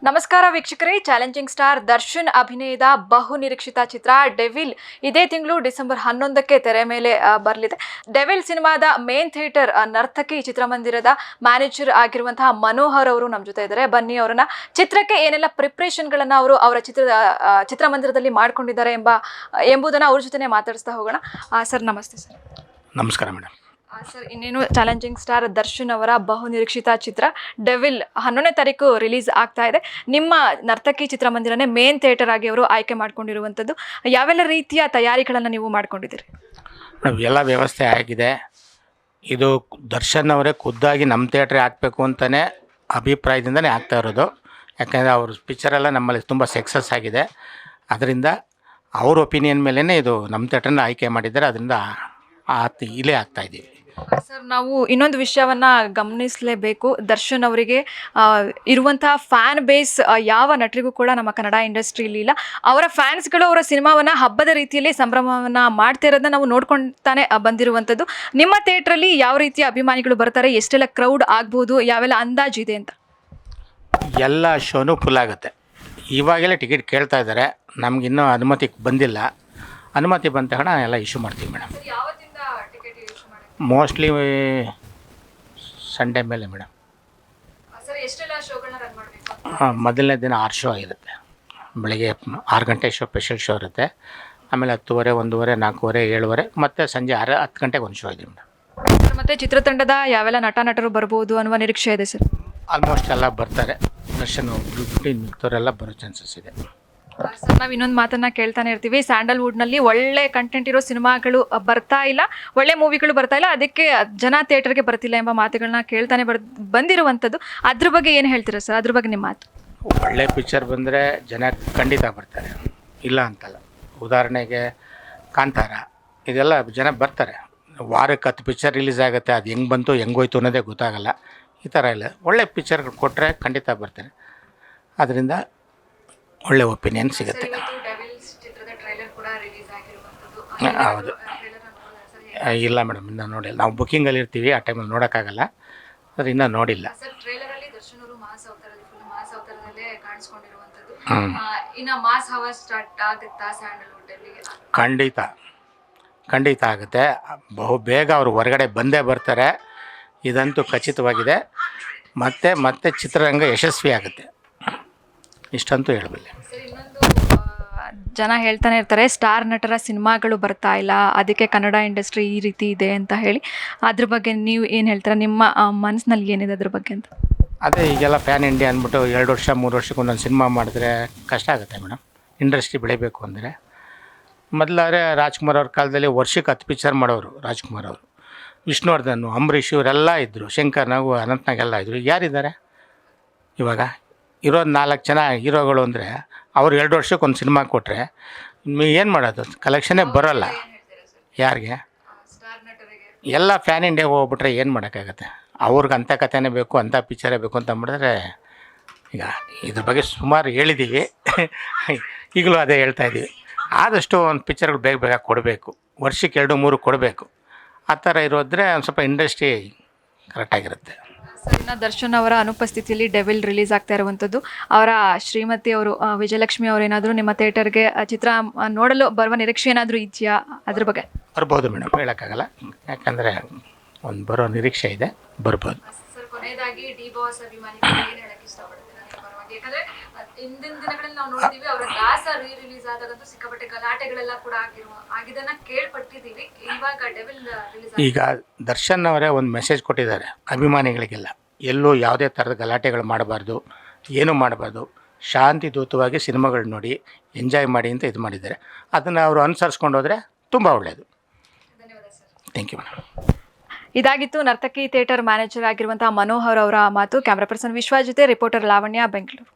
ನಮಸ್ಕಾರ ವೀಕ್ಷಕರೇ, challenging star Darshan ಅಭಿನಯದ ಬಹು ನಿರೀಕ್ಷಿತ ಚಿತ್ರ ಡೆವಿಲ್ ಇದೇ ತಿಂಗಳು ಡಿಸೆಂಬರ್ 11ಕ್ಕೆ ತೆರೆ ಮೇಲೆ ಬರಲಿದೆ. ಡೆವಿಲ್ ಸಿನಿಮಾದ ಮೇನ್ ಥಿಯೇಟರ್ ನರ್ತಕಿ ಚಿತ್ರಮಂದಿರದ ಮ್ಯಾನೇಜರ್ ಆಗಿರುವಂತಹ ಮನೋಹರ್ ಅವರು ನಮ್ಮ ಜೊತೆ ಇದ್ದಾರೆ. ಬನ್ನಿ ಅವರನ್ನ ಚಿತ್ರಕ್ಕೆ ಏನೆಲ್ಲ ಪ್ರಿಪ್ರೇಷನ್ಗಳನ್ನ ಅವರು ಅವರ ಚಿತ್ರಮಂದಿರದಲ್ಲಿ ಮಾಡ್ಕೊಂಡಿದ್ದಾರೆ ಎಂಬುದನ್ನು ಅವ್ರ ಜೊತೆನೆ ಮಾತಾಡಿಸ್ತಾ ಹೋಗೋಣ. ಸರ್ ನಮಸ್ತೆ. ಸರ್ ನಮಸ್ಕಾರ ಮೇಡಮ್. ಸರ್, ಇನ್ನೇನು ಚಾಲೆಂಜಿಂಗ್ ಸ್ಟಾರ್ ದರ್ಶನ್ ಅವರ ಬಹು ನಿರೀಕ್ಷಿತ ಚಿತ್ರ ಡೆವಿಲ್ 11ನೇ ತಾರೀಕು ರಿಲೀಸ್ ಆಗ್ತಾ ಇದೆ. ನಿಮ್ಮ ನರ್ತಕಿ ಚಿತ್ರಮಂದಿರನೇ ಮೇನ್ ಥಿಯೇಟರ್ ಆಗಿ ಅವರು ಆಯ್ಕೆ ಮಾಡ್ಕೊಂಡಿರುವಂಥದ್ದು. ಯಾವೆಲ್ಲ ರೀತಿಯ ತಯಾರಿಗಳನ್ನು ನೀವು ಮಾಡ್ಕೊಂಡಿದ್ದೀರಿ? ಎಲ್ಲ ವ್ಯವಸ್ಥೆ ಆಗಿದೆ. ಇದು ದರ್ಶನ್ ಅವರೇ ಖುದ್ದಾಗಿ ನಮ್ಮ ಥಿಯೇಟ್ರಿಗೆ ಹಾಕಬೇಕು ಅಂತಲೇ ಅಭಿಪ್ರಾಯದಿಂದನೇ ಆಗ್ತಾ ಇರೋದು. ಯಾಕೆಂದರೆ ಅವ್ರ ಪಿಕ್ಚರೆಲ್ಲ ನಮ್ಮಲ್ಲಿ ತುಂಬ ಸಕ್ಸಸ್ ಆಗಿದೆ. ಅದರಿಂದ ಅವ್ರ ಒಪಿನಿಯನ್ ಮೇಲೇ ಇದು ನಮ್ಮ ಥಿಯೇಟ್ರನ್ನ ಆಯ್ಕೆ ಮಾಡಿದ್ದಾರೆ. ಅದರಿಂದ ಇಲ್ಲೇ ಆಗ್ತಾಯಿದ್ದೀವಿ. ಸರ್, ನಾವು ಇನ್ನೊಂದು ವಿಷಯವನ್ನು ಗಮನಿಸಲೇಬೇಕು. ದರ್ಶನ್ ಅವರಿಗೆ ಇರುವಂತಹ ಫ್ಯಾನ್ ಬೇಸ್ ಯಾವ ನಟರಿಗೂ ಕೂಡ ನಮ್ಮ ಕನ್ನಡ ಇಂಡಸ್ಟ್ರಿಯಲ್ಲಿ ಇಲ್ಲ. ಅವರ ಫ್ಯಾನ್ಸ್ಗಳು ಅವರ ಸಿನಿಮಾವನ್ನು ಹಬ್ಬದ ರೀತಿಯಲ್ಲಿ ಸಂಭ್ರಮವನ್ನು ಮಾಡ್ತಾ ಇರೋದನ್ನ ನಾವು ನೋಡ್ಕೊಳ್ತಾನೆ ಬಂದಿರುವಂಥದ್ದು. ನಿಮ್ಮ ಥಿಯೇಟ್ರಲ್ಲಿ ಯಾವ ರೀತಿಯ ಅಭಿಮಾನಿಗಳು ಬರ್ತಾರೆ, ಎಷ್ಟೆಲ್ಲ ಕ್ರೌಡ್ ಆಗ್ಬೋದು, ಯಾವೆಲ್ಲ ಅಂದಾಜಿದೆ ಅಂತ? ಎಲ್ಲ ಶೋನು ಫುಲ್ ಆಗುತ್ತೆ. ಇವಾಗೆಲ್ಲ ಟಿಕೆಟ್ ಕೇಳ್ತಾ ಇದ್ದಾರೆ. ನಮಗಿನ್ನೂ ಅನುಮತಿ ಬಂದಿಲ್ಲ. ಅನುಮತಿ ಬಂದ ತಕ್ಷಣ ಎಲ್ಲ ಇಶ್ಯೂ ಮಾಡ್ತೀವಿ ಮೇಡಮ್. ಮೋಸ್ಟ್ಲಿ ಸಂಡೇ ಮೇಲೆ ಮೇಡಮ್. ಮೊದಲನೇ ದಿನ 6 ಶೋ ಇರುತ್ತೆ. ಬೆಳಗ್ಗೆ 6 ಗಂಟೆ ಶೋ, ಸ್ಪೆಷಲ್ ಶೋ ಇರುತ್ತೆ. ಆಮೇಲೆ 10:30, 1:30, 4:30, 7:30 ಮತ್ತು ಸಂಜೆ 10 ಗಂಟೆಗೆ ಒಂದು ಶೋ ಇದೆ ಮೇಡಮ್. ಮತ್ತು ಚಿತ್ರತಂಡದ ಯಾವೆಲ್ಲ ನಟರು ಬರ್ಬೋದು ಅನ್ನುವ ನಿರೀಕ್ಷೆ ಇದೆ ಸರ್? ಆಲ್ಮೋಸ್ಟ್ ಎಲ್ಲ ಬರ್ತಾರೆ. ದರ್ಶನ್ ಮಿಕ್ತವರೆಲ್ಲ ಬರೋ ಚಾನ್ಸಸ್ ಇದೆ. ಸರ್, ನಾವು ಇನ್ನೊಂದು ಮಾತನ್ನು ಕೇಳ್ತಾನೆ ಇರ್ತೀವಿ. ಸ್ಯಾಂಡಲ್ವುಡ್ನಲ್ಲಿ ಒಳ್ಳೆ ಕಂಟೆಂಟ್ ಇರೋ ಸಿನಿಮಾಗಳು ಬರ್ತಾ ಇಲ್ಲ, ಒಳ್ಳೆ ಮೂವಿಗಳು ಬರ್ತಾ ಇಲ್ಲ, ಅದಕ್ಕೆ ಜನ ಥಿಯೇಟರ್ಗೆ ಬರ್ತಿಲ್ಲ ಎಂಬ ಮಾತುಗಳನ್ನ ಕೇಳ್ತಾನೆ ಬಂದಿರುವಂಥದ್ದು. ಅದ್ರ ಬಗ್ಗೆ ಏನು ಹೇಳ್ತೀರಾ ಸರ್? ಅದ್ರ ಬಗ್ಗೆ ನಿಮ್ಮ ಮಾತು. ಒಳ್ಳೆ ಪಿಕ್ಚರ್ ಬಂದರೆ ಜನ ಖಂಡಿತ ಬರ್ತಾರೆ, ಇಲ್ಲ ಅಂತಲ್ಲ. ಉದಾಹರಣೆಗೆ ಕಾಂತಾರ, ಇದೆಲ್ಲ ಜನ ಬರ್ತಾರೆ. ವಾರಕ್ಕೆ 10 ಪಿಕ್ಚರ್ ರಿಲೀಸ್ ಆಗುತ್ತೆ. ಅದು ಹೆಂಗೆ ಬಂತು ಹೆಂಗೋಯ್ತು ಅನ್ನೋದೇ ಗೊತ್ತಾಗಲ್ಲ. ಈ ಥರ ಇಲ್ಲ, ಒಳ್ಳೆ ಪಿಕ್ಚರ್ಗಳು ಕೊಟ್ಟರೆ ಖಂಡಿತ ಬರ್ತಾರೆ. ಅದರಿಂದ ಒಳ್ಳೆ ಒಪಿನಿಯನ್ ಸಿಗುತ್ತೆ. ಹೌದು. ಇಲ್ಲ ಮೇಡಮ್, ಇನ್ನೂ ನೋಡಿಲ್ಲ. ನಾವು ಬುಕ್ಕಿಂಗಲ್ಲಿ ಇರ್ತೀವಿ, ಆ ಟೈಮಲ್ಲಿ ನೋಡೋಕ್ಕಾಗಲ್ಲ. ಅದು ಇನ್ನೂ ನೋಡಿಲ್ಲ. ಖಂಡಿತ ಆಗುತ್ತೆ. ಬಹು ಬೇಗ ಅವರು ಹೊರಗಡೆ ಬಂದೇ ಬರ್ತಾರೆ. ಇದಂತೂ ಖಚಿತವಾಗಿದೆ. ಮತ್ತೆ ಚಿತ್ರರಂಗ ಯಶಸ್ವಿ ಆಗುತ್ತೆ, ಇಷ್ಟಂತೂ ಹೇಳಬಲ್ಲೆ. ಜನ ಹೇಳ್ತಾನೆ ಇರ್ತಾರೆ ಸ್ಟಾರ್ ನಟರ ಸಿನಿಮಾಗಳು ಬರ್ತಾ ಇಲ್ಲ, ಅದಕ್ಕೆ ಕನ್ನಡ ಇಂಡಸ್ಟ್ರಿ ಈ ರೀತಿ ಇದೆ ಅಂತ ಹೇಳಿ. ಅದ್ರ ಬಗ್ಗೆ ನೀವು ಏನು ಹೇಳ್ತೀರಾ? ನಿಮ್ಮ ಮನಸ್ಸಿನಲ್ಲಿ ಏನಿದೆ ಅದ್ರ ಬಗ್ಗೆ ಅಂತ? ಅದೇ ಈಗೆಲ್ಲ ಪ್ಯಾನ್ ಇಂಡಿಯಾ ಅಂದ್ಬಿಟ್ಟು 2 ವರ್ಷ 3 ವರ್ಷಕ್ಕೆ ಒಂದೊಂದು ಸಿನಿಮಾ ಮಾಡಿದ್ರೆ ಕಷ್ಟ ಆಗುತ್ತೆ ಮೇಡಮ್. ಇಂಡಸ್ಟ್ರಿ ಬೆಳಿಬೇಕು ಅಂದರೆ ಮೊದಲಾದ್ರೆ ರಾಜ್ಕುಮಾರ್ ಅವ್ರ ಕಾಲದಲ್ಲಿ ವರ್ಷಕ್ಕೆ 10 ಪಿಕ್ಚರ್ ಮಾಡೋರು. ರಾಜ್ಕುಮಾರ್ ಅವರು, ವಿಷ್ಣುವರ್ಧನ್, ಅಂಬರೀಷ್ ಇವರೆಲ್ಲ ಇದ್ದರು. ಶಂಕರ್ ನಾಗು, ಅನಂತ್ನಾಗೆಲ್ಲ ಇದ್ದರು. ಯಾರಿದ್ದಾರೆ ಇವಾಗ? ಇರೋದು 4 ಜನ ಹೀರೋಗಳು ಅಂದರೆ ಅವ್ರು 2 ವರ್ಷಕ್ಕೆ ಒಂದು ಸಿನಿಮಾ ಕೊಟ್ಟರೆ ಏನು ಮಾಡೋದು? ಕಲೆಕ್ಷನ್ನೇ ಬರೋಲ್ಲ. ಯಾರಿಗೆ? ಎಲ್ಲ ಫ್ಯಾನ್ ಇಂಡಿಯಾಗೆ ಹೋಗ್ಬಿಟ್ರೆ ಏನು ಮಾಡೋಕ್ಕಾಗತ್ತೆ? ಅವ್ರಿಗೆ ಅಂಥ ಕಥೆನೇ ಬೇಕು, ಅಂಥ ಪಿಕ್ಚರೇ ಬೇಕು ಅಂತ ಮಾಡಿದ್ರೆ, ಈಗ ಇದ್ರ ಬಗ್ಗೆ ಸುಮಾರು ಹೇಳಿದ್ದೀವಿ. ಈಗಲೂ ಅದೇ ಹೇಳ್ತಾಯಿದ್ದೀವಿ. ಆದಷ್ಟು ಒಂದು ಪಿಕ್ಚರ್ಗಳು ಬೇಗ ಕೊಡಬೇಕು. ವರ್ಷಕ್ಕೆ 2-3 ಕೊಡಬೇಕು. ಆ ಥರ ಇರೋದ್ರೆ ಒಂದು ಸ್ವಲ್ಪ ಇಂಡಸ್ಟ್ರಿ ಕರೆಕ್ಟಾಗಿರುತ್ತೆ. ಇನ್ನು ದರ್ಶನ್ ಅವರ ಅನುಪಸ್ಥಿತಿಯಲ್ಲಿ ಡೆವಿಲ್ ರಿಲೀಸ್ ಆಗ್ತಾ ಇರುವಂಥದ್ದು. ಅವರ ಶ್ರೀಮತಿ ಅವರು ವಿಜಯಲಕ್ಷ್ಮಿ ಅವರೇನಾದರೂ ನಿಮ್ಮ ಥಿಯೇಟರ್ಗೆ ಚಿತ್ರ ನೋಡಲು ಬರುವ ನಿರೀಕ್ಷೆ ಏನಾದರೂ ಇದೆಯಾ? ಅದ್ರ ಬಗ್ಗೆ ಬರ್ಬೋದು ಮೇಡಮ್, ಹೇಳೋಕ್ಕಾಗಲ್ಲ. ಯಾಕಂದರೆ ಒಂದು ಬರೋ ನಿರೀಕ್ಷೆ ಇದೆ, ಬರ್ಬೋದು. ಸರ್, ಕೊನೆಯದಾಗಿ ಡಿ ಬಾಸ್ ಅಭಿಮಾನಿಗಳು ಏನು ಹೇಳಕ್ಕೆ ಇಷ್ಟಪಡ್ತೀರಾ ನಿಮ್ಮ ಪರವಾಗಿ? ಯಾಕಂದರೆ ಹಿಂದಿನ ದಿನಗಳಲ್ಲಿ ನಾವು ನೋಡ್ತೀವಿ, ಅವರ ದಾಸ ರಿಲೀಸ್ ಆದಾಗಂತೂ ಸಿಕ್ಕಾಪಟ್ಟೆ ಗಲಾಟೆಗಳೆಲ್ಲ ಕೂಡ ಆಗಿದ್ದನ್ನು ಕೇಳ್ಪಟ್ಟಿದ್ದೀವಿ. ಇವಾಗ ಡೆವಿಲ್ ರಿಲೀಸ್ ಈಗ ದರ್ಶನ್ ಅವರೇ ಒಂದು ಮೆಸೇಜ್ ಕೊಟ್ಟಿದ್ದಾರೆ ಅಭಿಮಾನಿಗಳಿಗೆಲ್ಲ. ಎಲ್ಲೂ ಯಾವುದೇ ಥರದ ಗಲಾಟೆಗಳು ಮಾಡಬಾರ್ದು, ಏನೂ ಮಾಡಬಾರ್ದು, ಶಾಂತಿಯುತವಾಗಿ ಸಿನಿಮಾಗಳು ನೋಡಿ ಎಂಜಾಯ್ ಮಾಡಿ ಅಂತ ಇದು ಮಾಡಿದ್ದಾರೆ. ಅದನ್ನು ಅವರು ಅನುಸರಿಸ್ಕೊಂಡು ಹೋದರೆ ತುಂಬ ಒಳ್ಳೆಯದು. ಧನ್ಯವಾದ ಸರ್. Thank you madam. ಇದಾಗಿತ್ತು ನರ್ತಕಿ ಥಿಯೇಟರ್ ಮ್ಯಾನೇಜರ್ ಆಗಿರುವಂತಹ ಮನೋಹರ್ ಅವರ ಮಾತು. ಕ್ಯಾಮ್ರಾ ಪರ್ಸನ್ ವಿಶ್ವ ಜೊತೆ ರಿಪೋರ್ಟರ್ ಲಾವಣ್ಯ, ಬೆಂಗಳೂರು.